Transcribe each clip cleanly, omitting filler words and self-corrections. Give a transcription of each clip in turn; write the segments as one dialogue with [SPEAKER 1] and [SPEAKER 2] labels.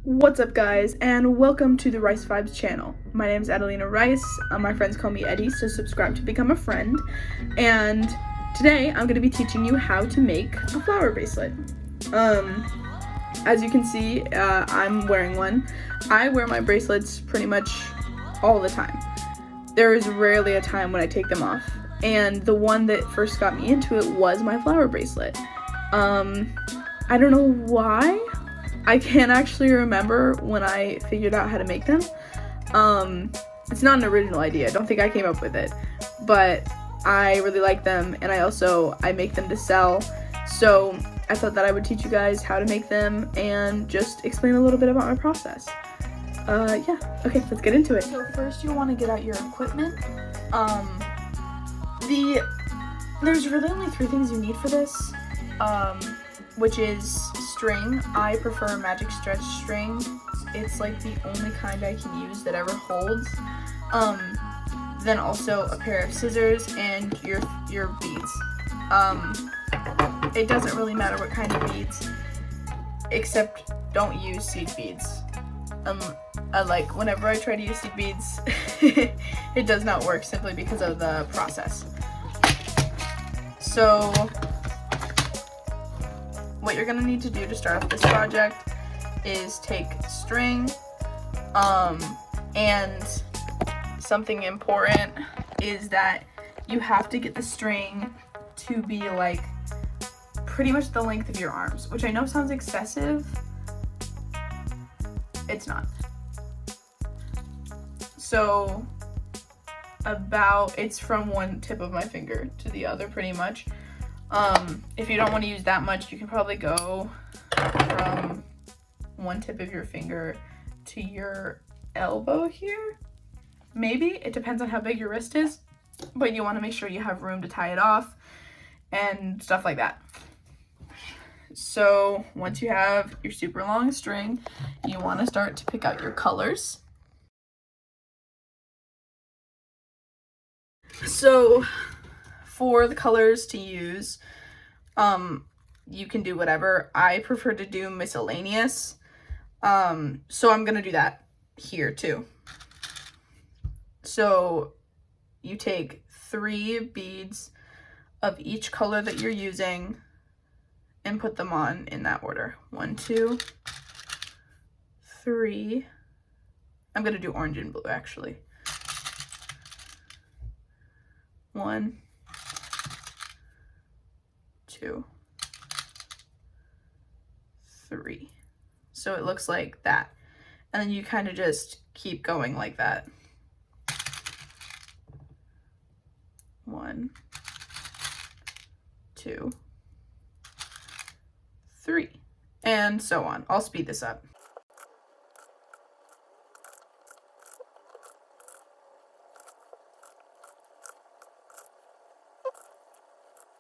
[SPEAKER 1] What's up, guys, and welcome to the Rice Vibes channel. My name is Adelina Rice. My friends call me Eddie, so subscribe to become a friend. And today I'm going to be teaching you how to make a flower bracelet. As you can see, I'm wearing one. I wear my bracelets pretty much all the time. There is rarely a time when I take them off. And the one that first got me into it was my flower bracelet. I don't know why. I can't actually remember when I figured out how to make them. It's not an original idea. I don't think I came up with it, but I really like them, and I make them to sell. So I thought that I would teach you guys how to make them and just explain a little bit about my process. Yeah, okay, let's get into it. So first you want to get out your equipment. There's really only 3 things you need for this, which is string. I prefer magic stretch string. It's like the only kind I can use that ever holds. Then also a pair of scissors and your beads. It doesn't really matter what kind of beads, except don't use seed beads. Like whenever I try to use seed beads, it does not work simply because of the process. So what you're gonna need to do to start off this project is take string, and something important is that you have to get the string to be like pretty much the length of your arms, which I know sounds excessive. It's not. So it's from one tip of my finger to the other pretty much. If you don't want to use that much, you can probably go from one tip of your finger to your elbow here. Maybe, it depends on how big your wrist is, but you want to make sure you have room to tie it off and stuff like that. So once you have your super long string, you want to start to pick out your colors. So for the colors to use, you can do whatever. I prefer to do miscellaneous, so I'm gonna do that here too. So you take 3 beads of each color that you're using and put them on in that order. 1, 2, 3. I'm gonna do orange and blue actually. 1, 2, 3. So it looks like that. And then you kind of just keep going like that. 1, 2, 3. And so on. I'll speed this up.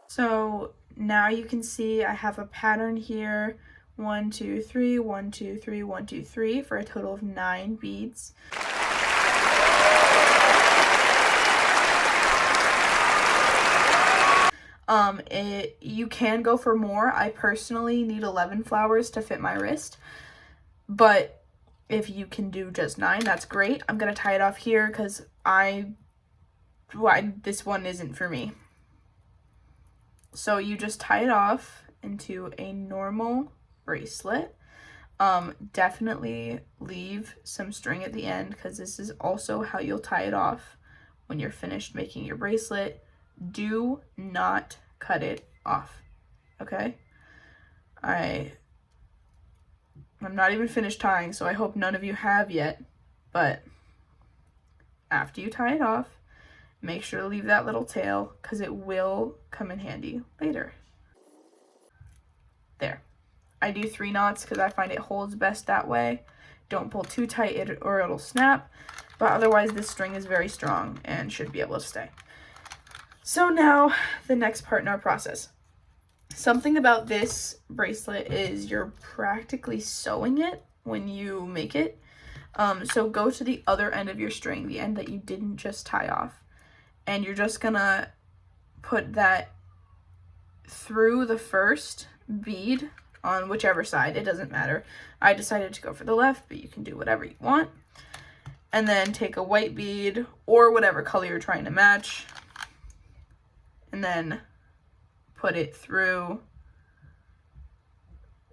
[SPEAKER 1] So now you can see I have a pattern here. 1, 2, 3, 1, 2, 3, 1, 2, 3 for a total of 9 beads. You can go for more. I personally need 11 flowers to fit my wrist, but if you can do just 9, that's great. I'm gonna tie it off here because this one isn't for me. So you just tie it off into a normal bracelet. Definitely leave some string at the end because this is also how you'll tie it off when you're finished making your bracelet. Do not cut it off, okay? I'm not even finished tying, so I hope none of you have yet, but after you tie it off, make sure to leave that little tail because it will come in handy later. There. I do 3 knots because I find it holds best that way. Don't pull too tight or it'll snap, but otherwise this string is very strong and should be able to stay. So now the next part in our process. Something about this bracelet is you're practically sewing it when you make it. So go to the other end of your string, the end that you didn't just tie off, and you're just gonna put that through the first bead on whichever side, it doesn't matter. I decided to go for the left, but you can do whatever you want. And then take a white bead or whatever color you're trying to match, and then put it through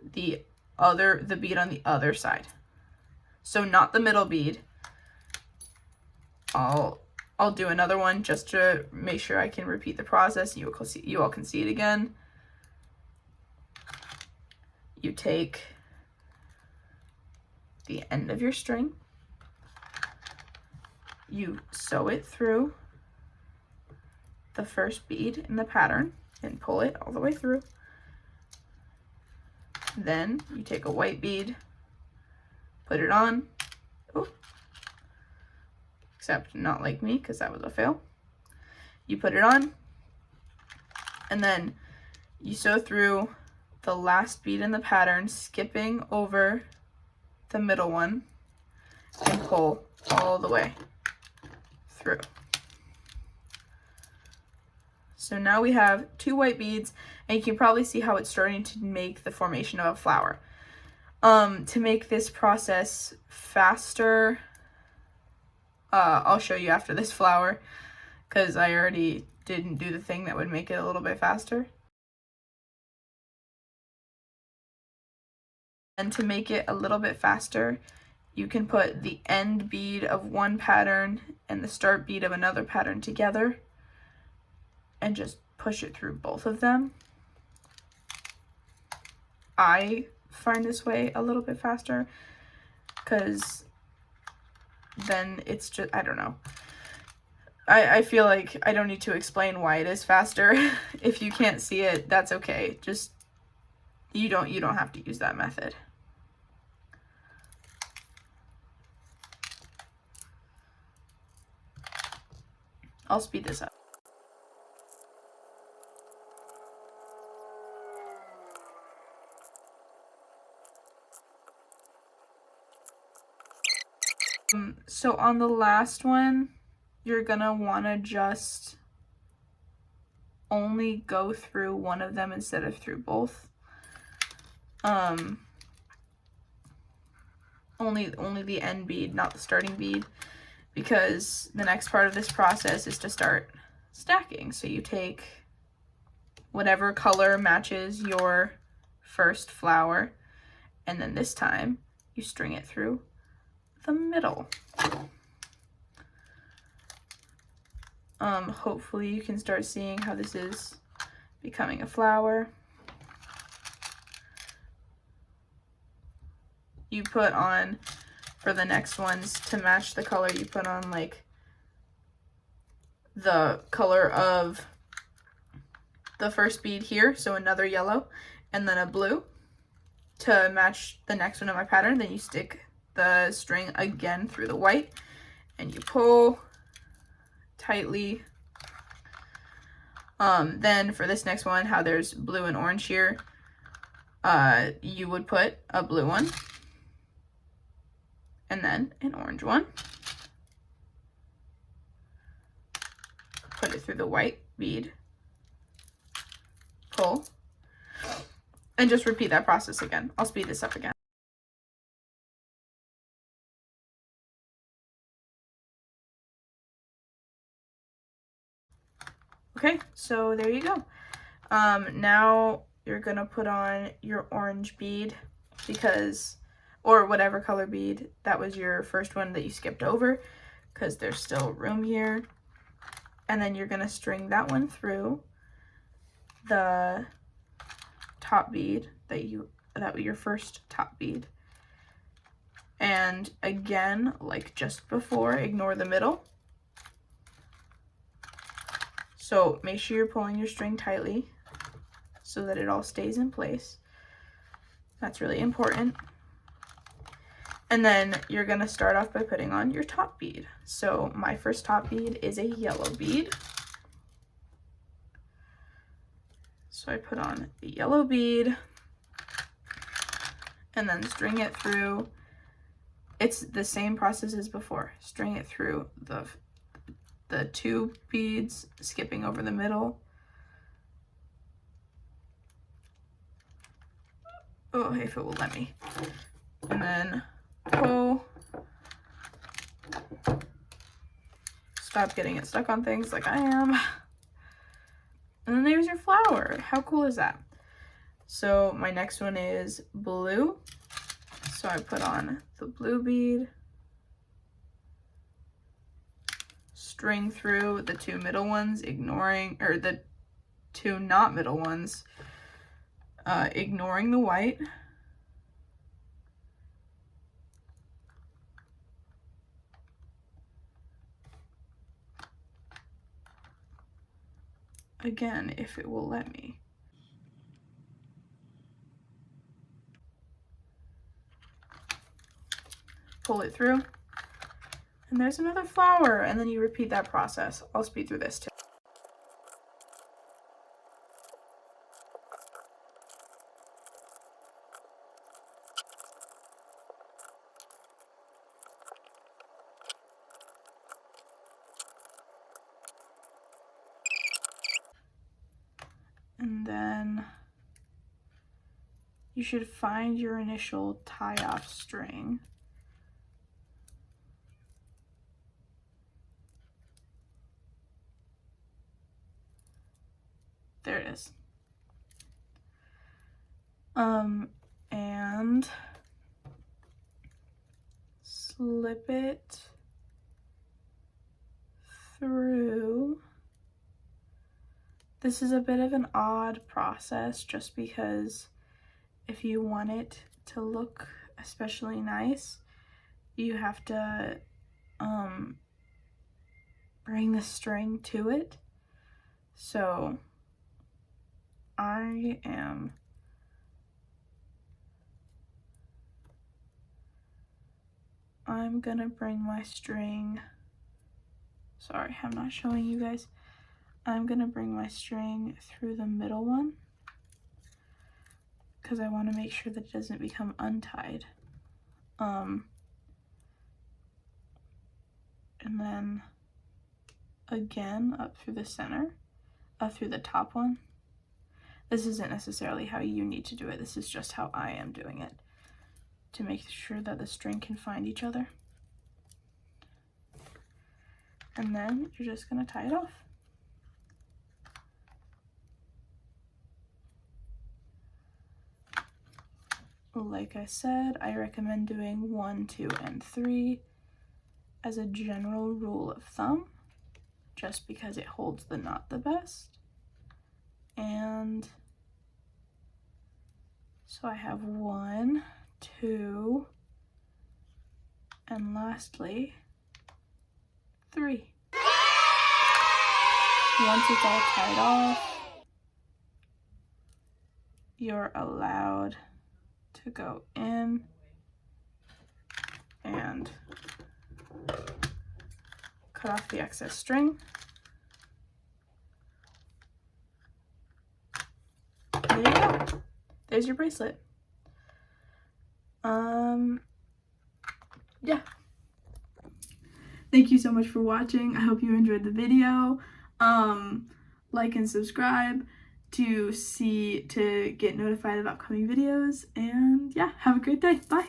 [SPEAKER 1] the bead on the other side. So not the middle bead. I'll do another one just to make sure I can repeat the process. You all can see it again. You take the end of your string, you sew it through the first bead in the pattern and pull it all the way through. Then you take a white bead, put it on. Oh, except not like me, because that was a fail. You put it on, and then you sew through the last bead in the pattern, skipping over the middle one, and pull all the way through. So now we have 2 white beads, and you can probably see how it's starting to make the formation of a flower. To make this process faster, I'll show you after this flower, because I already didn't do the thing that would make it a little bit faster. And to make it a little bit faster, you can put the end bead of one pattern and the start bead of another pattern together and just push it through both of them. I find this way a little bit faster because then it's just, I don't know. I feel like I don't need to explain why it is faster. If you can't see it, that's okay. Just, you don't have to use that method. I'll speed this up. So on the last one, you're gonna wanna just only go through one of them instead of through both. Only the end bead, not the starting bead, because the next part of this process is to start stacking. So you take whatever color matches your first flower, and then this time you string it through the middle. Hopefully you can start seeing how this is becoming a flower. You put on, for the next ones, to match the color, you put on like the color of the first bead here, so another yellow, and then a blue to match the next one in my pattern. Then you stick the string again through the white and you pull tightly. Then for this next one, how there's blue and orange here, you would put a blue one and then an orange one, put it through the white bead, pull, and just repeat that process again. I'll speed this up again. Okay, so there you go. Now you're gonna put on your orange bead, because, or whatever color bead, that was your first one that you skipped over, because there's still room here. And then you're gonna string that one through the top bead that was your first top bead. And again, like just before, ignore the middle. So make sure you're pulling your string tightly so that it all stays in place. That's really important. And then you're gonna start off by putting on your top bead. So my first top bead is a yellow bead. So I put on the yellow bead and then string it through. It's the same process as before. String it through the 2 beads, skipping over the middle. Oh, if it will let me. And then pull. Stop getting it stuck on things like I am. And then there's your flower. How cool is that? So my next one is blue. So I put on the blue bead, string through the two middle ones, ignoring, or the two not middle ones, ignoring the white. Again, if it will let me. Pull it through. And there's another flower, and then you repeat that process. I'll speed through this too. And then you should find your initial tie-off string. There it is. And slip it through. This is a bit of an odd process just because if you want it to look especially nice, you have to bring the string to it. So I'm gonna bring my string, sorry, I'm not showing you guys. I'm gonna bring my string through the middle one because I want to make sure that it doesn't become untied. And then again up through the center, up through the top one. This isn't necessarily how you need to do it. This is just how I am doing it to make sure that the string can find each other. And then you're just gonna tie it off. Like I said, I recommend doing 1, 2, and 3 as a general rule of thumb, just because it holds the knot the best. And so I have 1, 2, and lastly 3. Once it's all tied off, you're allowed to go in and cut off the excess string. There you go. There's your bracelet. Yeah. Thank you so much for watching. I hope you enjoyed the video. Like and subscribe to get notified of upcoming videos, and yeah, have a great day. Bye.